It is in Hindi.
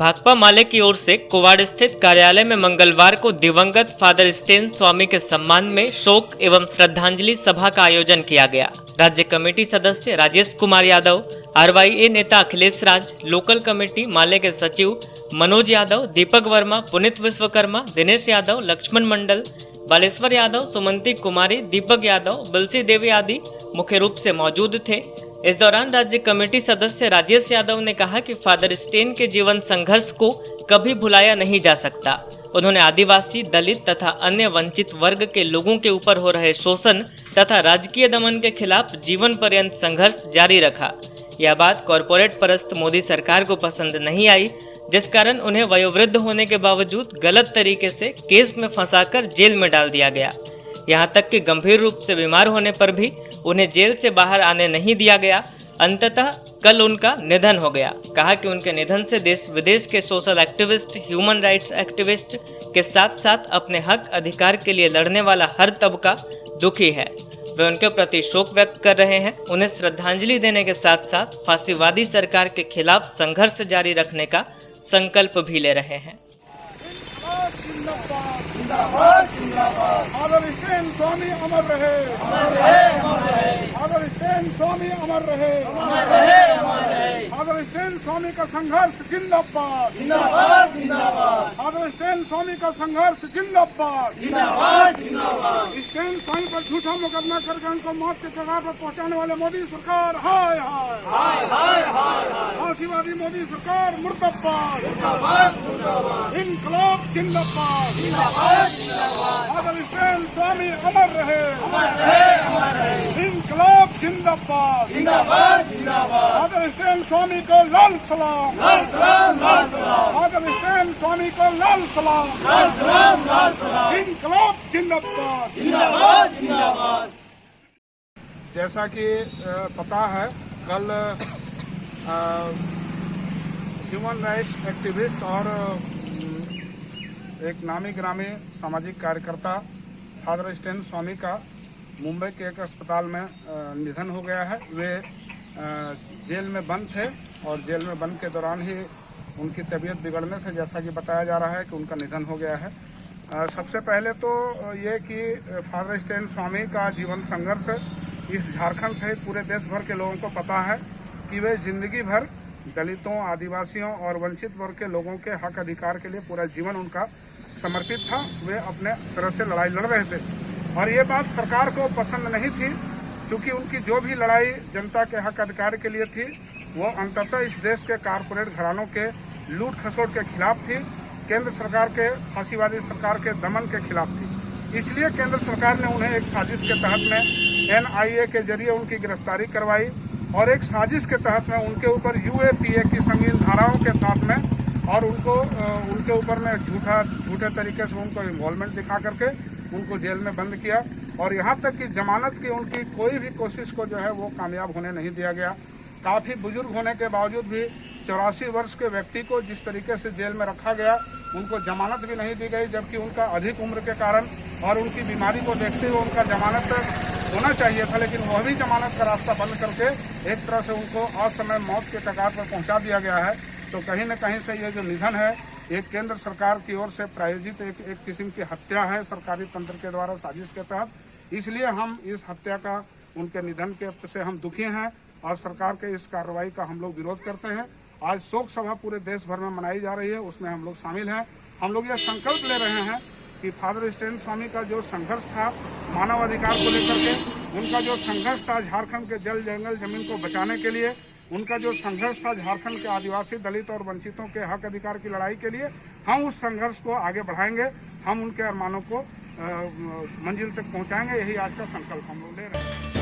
भाकपा माले की ओर से कुवाड़ स्थित कार्यालय में मंगलवार को दिवंगत फादर स्टेन स्वामी के सम्मान में शोक एवं श्रद्धांजलि सभा का आयोजन किया गया। राज्य कमेटी सदस्य राजेश कुमार यादव, आरवाईए नेता अखिलेश राज, लोकल कमेटी माले के सचिव मनोज यादव, दीपक वर्मा, पुनीत विश्वकर्मा, दिनेश यादव, लक्ष्मण मंडल, बालेश्वर यादव, सुमंती कुमारी, दीपक यादव, बलसी देवी आदि मुख्य रूप से मौजूद थे। इस दौरान राज्य कमेटी सदस्य राजेश यादव ने कहा कि फादर स्टेन के जीवन संघर्ष को कभी भुलाया नहीं जा सकता। उन्होंने आदिवासी, दलित तथा अन्य वंचित वर्ग के लोगों के ऊपर हो रहे शोषण तथा राजकीय दमन के खिलाफ जीवन पर्यंत संघर्ष जारी रखा। यह बात कॉरपोरेट परस्त मोदी सरकार को पसंद नहीं आई, जिस कारण उन्हें वयोवृद्ध होने के बावजूद गलत तरीके से केस में फंसाकर जेल में डाल दिया गया। यहां तक कि गंभीर रूप से बीमार होने पर भी उन्हें जेल से बाहर आने नहीं दिया गया। अंततः कल उनका निधन हो गया। कहा कि उनके निधन से देश विदेश के social activist, human rights activist के साथ साथ अपने हक अधिकार के लिए लड़ने वाला हर तबका दुखी है। वे उनके प्रति शोक व्यक्त कर रहे हैं। उन्हें श्रद्धांजलि देने के साथ साथ फांसीवादी सरकार के खिलाफ संघर्ष जारी रखने का संकल्प भी ले रहे हैं। फादर स्टेन स्वामी अमर रहे, फादर स्टेन स्वामी अमर रहे, फादर स्टेन स्वामी का संघर्ष जिंदाबाद, फादर स्टेन स्वामी का संघर्ष जिंदाबाद। स्टेन स्वामी पर झूठा मुकदमा करके उनको मौत के कगार पर पहुंचाने वाले मोदी सरकार हाय हाय, फांसीवादी मोदी सरकार मुर्दाबाद, इनकलाब जिंदाबाद। फादर स्टेन स्वामी अमर रहे, इनकलाब जिंदाबाद। फादर स्टेन स्वामी को लाल सलाम, फादर स्टेन स्वामी को लाल सलाम, इनकलाब जिंदाबाद। जैसा कि पता है, कल ह्यूमन राइट्स एक्टिविस्ट और एक नामी ग्रामी सामाजिक कार्यकर्ता फादर स्टेन स्वामी का मुंबई के एक अस्पताल में निधन हो गया है। वे जेल में बंद थे और जेल में बंद के दौरान ही उनकी तबीयत बिगड़ने से, जैसा कि बताया जा रहा है, कि उनका निधन हो गया है। सबसे पहले तो ये कि फादर स्टेन स्वामी का जीवन संघर्ष इस झारखंड सहित पूरे देश भर के लोगों को पता है कि वे जिंदगी भर दलितों, आदिवासियों और वंचित वर्ग के लोगों के हक अधिकार के लिए पूरा जीवन उनका समर्पित था। वे अपने तरह से लड़ाई लड़ रहे थे और ये बात सरकार को पसंद नहीं थी, क्योंकि उनकी जो भी लड़ाई जनता के हक अधिकार के लिए थी वो अंततः इस देश के कारपोरेट घरानों के लूट खसोट के खिलाफ थी, केंद्र सरकार के फांसीवादी सरकार के दमन के खिलाफ थी। इसलिए केंद्र सरकार ने उन्हें एक साजिश के तहत में NIA के जरिए उनकी गिरफ्तारी करवाई और एक साजिश के तहत में उनके ऊपर UAPA की संगीन धाराओं के साथ में और उनके ऊपर में झूठे तरीके से उनको इन्वॉल्वमेंट दिखा करके उनको जेल में बंद किया और यहाँ तक कि जमानत की उनकी कोई भी कोशिश को जो है वो कामयाब होने नहीं दिया गया। काफ़ी बुजुर्ग होने के बावजूद भी 84 वर्ष के व्यक्ति को जिस तरीके से जेल में रखा गया, उनको जमानत भी नहीं दी गई, जबकि उनका अधिक उम्र के कारण और उनकी बीमारी को देखते हुए उनका जमानत होना चाहिए था, लेकिन वह भी जमानत का रास्ता बंद करके एक तरह से उनको असमय मौत के कगार पर पहुंचा दिया गया है। तो कहीं न कहीं से ये जो निधन है, एक केंद्र सरकार की ओर से प्रायोजित एक किस्म की हत्या है, सरकारी तंत्र के द्वारा साजिश के तहत। इसलिए हम इस हत्या का, उनके निधन के से हम दुखी हैं और सरकार के इस कार्रवाई का हम लोग विरोध करते हैं। आज शोक सभा पूरे देश भर में मनाई जा रही है, उसमें हम लोग शामिल हैं। हम लोग यह संकल्प ले रहे हैं कि फादर स्टेन स्वामी का जो संघर्ष था मानव अधिकार को लेकर के, उनका जो संघर्ष था झारखंड के जल जंगल जमीन को बचाने के लिए, उनका जो संघर्ष था झारखंड के आदिवासी, दलित और वंचितों के हक अधिकार की लड़ाई के लिए, हम उस संघर्ष को आगे बढ़ाएंगे। हम उनके अरमानों को मंजिल तक पहुंचाएंगे। यही आज का संकल्प हम लोग ले रहे हैं।